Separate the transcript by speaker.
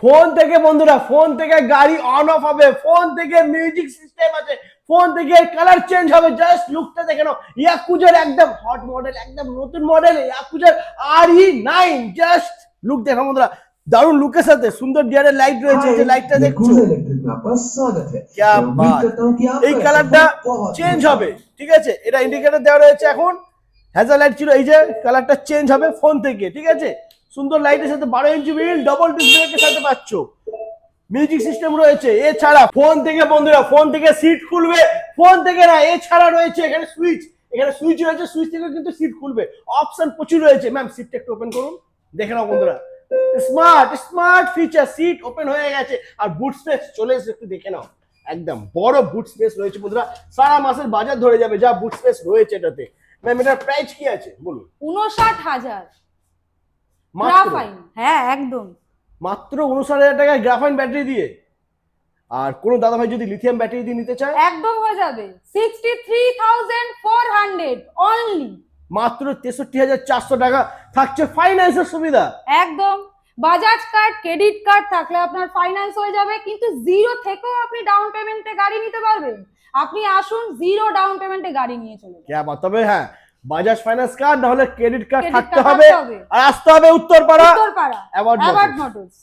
Speaker 1: Phone থেকে বন্ধুরা, phone থেকে গাড়ি অন অফ হবে, ফোন থেকে মিউজিক সিস্টেম আছে, ফোন থেকে কালার চেঞ্জ হবে। জাস্ট লুকটা দেখে নাও। ইয়াকুজার একদম হট মডেল, একদম নতুন মডেল ইয়াকুজার RE9। জাস্ট লুক দেখো বন্ধুরা, দারুণ লুকের সাথে সুন্দর ডিআরএল লাইট রয়েছে। এই যে লাইটটা দেখছো,
Speaker 2: इलेक्ट्रिक में आपका स्वागत है।
Speaker 1: क्या
Speaker 2: मैं उम्मीद
Speaker 1: बात।
Speaker 2: करता हूं कि
Speaker 1: এই
Speaker 2: आपका
Speaker 1: কালারটা
Speaker 2: सफर बहुत
Speaker 1: চেঞ্জ
Speaker 2: मजेदार
Speaker 1: হবে, ঠিক আছে? এটা ইন্ডিকেটর দেওয়া রয়েছে এখন, হ্যাজার লাইট ছিল, এই যে কালারটা চেঞ্জ হবে ফোন থেকে, ঠিক আছে? সুন্দর লাইটের সাথে 12 ইঞ্চি হুইল ডবল ডিসপ্লের সাথে পাচ্ছ। মিউজিক সিস্টেম রয়েছে। এছাড়া ফোন থেকে বন্ধুরা, ফোন থেকে সিট খুলবে, ফোন থেকে না, এছাড়া রয়েছে এখানে সুইচ, এখানে সুইচ রয়েছে, সুইচ থেকে কিন্তু সিট খুলবে। অপশন প্রচুর রয়েছে। ম্যাম সিটটা একটু ওপেন করুন, দেখে নাও বন্ধুরা। Smart smart feature, seat open হয়ে গেছে। আর বুট স্পেস চলে এসে একটু দেখে নাও, একদম বড় বুট স্পেস রয়েছে বন্ধুরা। সারা মাসের বাজার ধরে যাবে যা বুট স্পেস রয়েছে এটাতে। ম্যাম এটার প্রাইস কি আছে বলুন?
Speaker 3: 59,000
Speaker 1: মাত্র
Speaker 3: গ্রাফাইন। হ্যাঁ একদম।
Speaker 1: মাত্র 59,000 টাকায় গ্রাফাইন ব্যাটারি দিয়ে। আর কোন দাদা ভাই যদি লিথিয়াম ব্যাটারি দিয়ে নিতে চায়,
Speaker 3: একদম হয়ে যাবে 63,400 অনলি।
Speaker 1: মাত্র 63,400 টাকা থাকছে ফাইন্যান্সের সুবিধা।
Speaker 3: একদম। বাজাজ কার্ড, ক্রেডিট কার্ড থাকলে আপনার ফাইন্যান্স হয়ে যাবে, কিন্তু জিরো থেকেও আপনি ডাউন পেমেন্টে গাড়ি নিতে পারবেন। আপনি আসুন, জিরো ডাউন পেমেন্টে গাড়ি নিয়ে চলে যান।
Speaker 1: क्या बात। তবে হ্যাঁ, বাজাজ ফাইন্যান্স কার্ড না হলে ক্রেডিট কার্ড
Speaker 3: Credit
Speaker 1: থাকতে
Speaker 3: card
Speaker 1: হবে।
Speaker 3: থাকতে হবে।
Speaker 1: আর আসতে হবে Uttarpara
Speaker 3: Uttarpara
Speaker 1: award
Speaker 3: award motors.